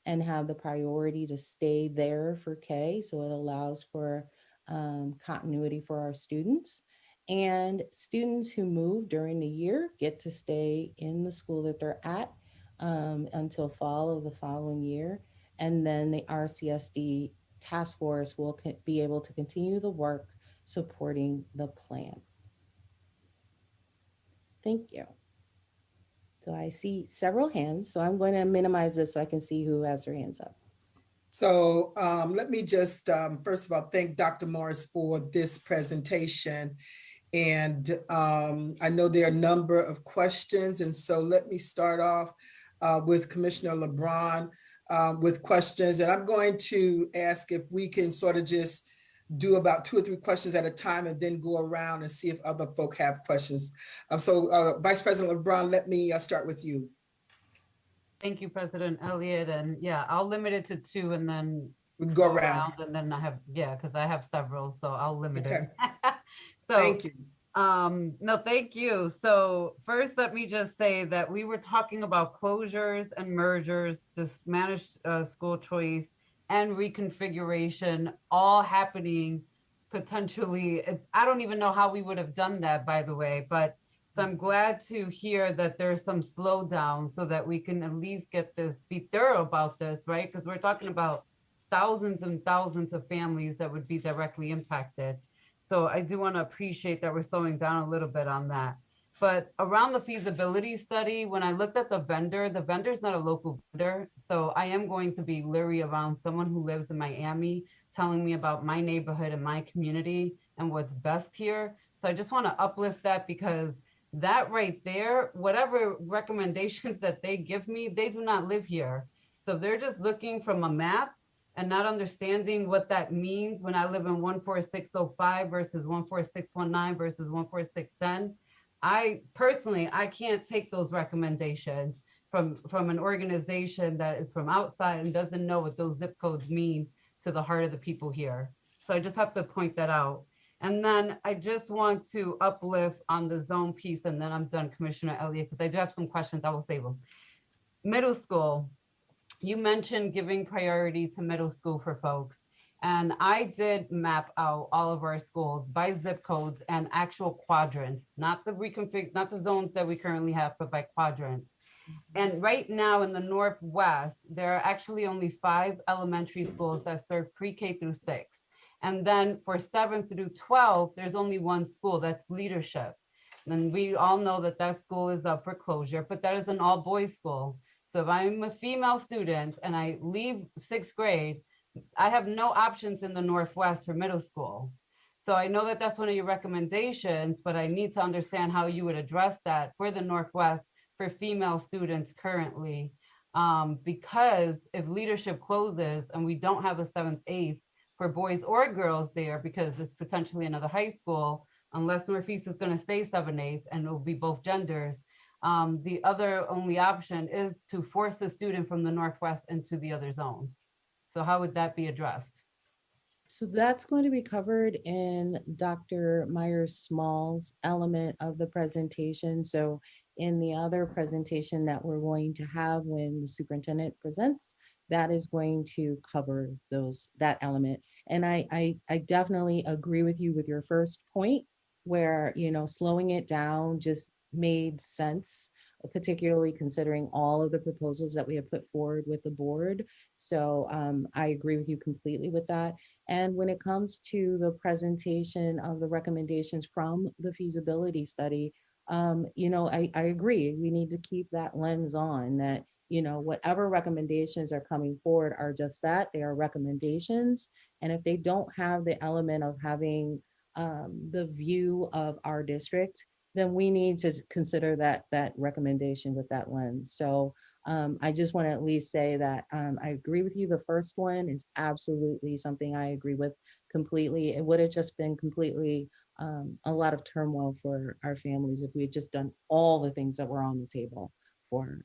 and have the priority to stay there for K. So it allows for continuity for our students. And students who move during the year get to stay in the school that they're at until fall of the following year. And then the RCSD task force will be able to continue the work supporting the plan. Thank you. So I see several hands, so I'm going to minimize this so I can see who has their hands up. So let me just, first of all, thank Dr. Morris for this presentation. And I know there are a number of questions. And so let me start off with Commissioner LeBron with questions. And I'm going to ask if we can sort of just do about 2 or 3 questions at a time and then go around and see if other folk have questions. So Vice President LeBron, let me start with you. Thank you, President Elliott. And yeah, I'll limit it to 2 and then we can go around. And then I have, because I have several, so I'll limit it. So thank you. No, thank you. So first, let me just say that we were talking about closures and mergers, this managed school choice and reconfiguration all happening potentially. I don't even know how we would have done that, by the way, but so I'm glad to hear that there's some slowdown so that we can at least get this, be thorough about this, right? Because we're talking about thousands and thousands of families that would be directly impacted. So I do want to appreciate that we're slowing down a little bit on that. But around the feasibility study, when I looked at the vendor's not a local vendor. So I am going to be leery around someone who lives in Miami telling me about my neighborhood and my community and what's best here. So I just want to uplift that, because that right there, whatever recommendations that they give me, they do not live here. So they're just looking from a map and not understanding what that means when I live in 14605 versus 14619 versus 14610. I personally, I can't take those recommendations from an organization that is from outside and doesn't know what those zip codes mean to the heart of the people here. So I just have to point that out. And then I just want to uplift on the zone piece, and then I'm done, Commissioner Elliott, because I do have some questions. I will save them. Middle school, you mentioned giving priority to middle school for folks. And I did map out all of our schools by zip codes and actual quadrants, not the zones that we currently have, but by quadrants. And right now in the Northwest, there are actually only 5 elementary schools that serve pre-K through 6. And then for 7 through 12, there's only 1 school, that's Leadership. And we all know that that school is up for closure, but that is an all boys school. So if I'm a female student and I leave 6th grade, I have no options in the Northwest for middle school. So I know that that's one of your recommendations, but I need to understand how you would address that for the Northwest for female students currently. Because if Leadership closes and we don't have a 7th, 8th for boys or girls there, because it's potentially another high school, unless Northeast is going to stay 7, 8, and it'll be both genders. The other only option is to force a student from the Northwest into the other zones. So how would that be addressed? So that's going to be covered in Dr. Myers-Small's element of the presentation. So in the other presentation that we're going to have when the superintendent presents, that is going to cover that element. And I definitely agree with you with your first point, where, you know, slowing it down just made sense, particularly considering all of the proposals that we have put forward with the board. So I agree with you completely with that. And when it comes to the presentation of the recommendations from the feasibility study, you know, I agree. We need to keep that lens on that, you know, whatever recommendations are coming forward are just that, they are recommendations. And if they don't have the element of having the view of our district, then we need to consider that recommendation with that lens. So I just want to at least say that I agree with you. The first one is absolutely something I agree with completely. It would have just been completely a lot of turmoil for our families if we had just done all the things that were on the table for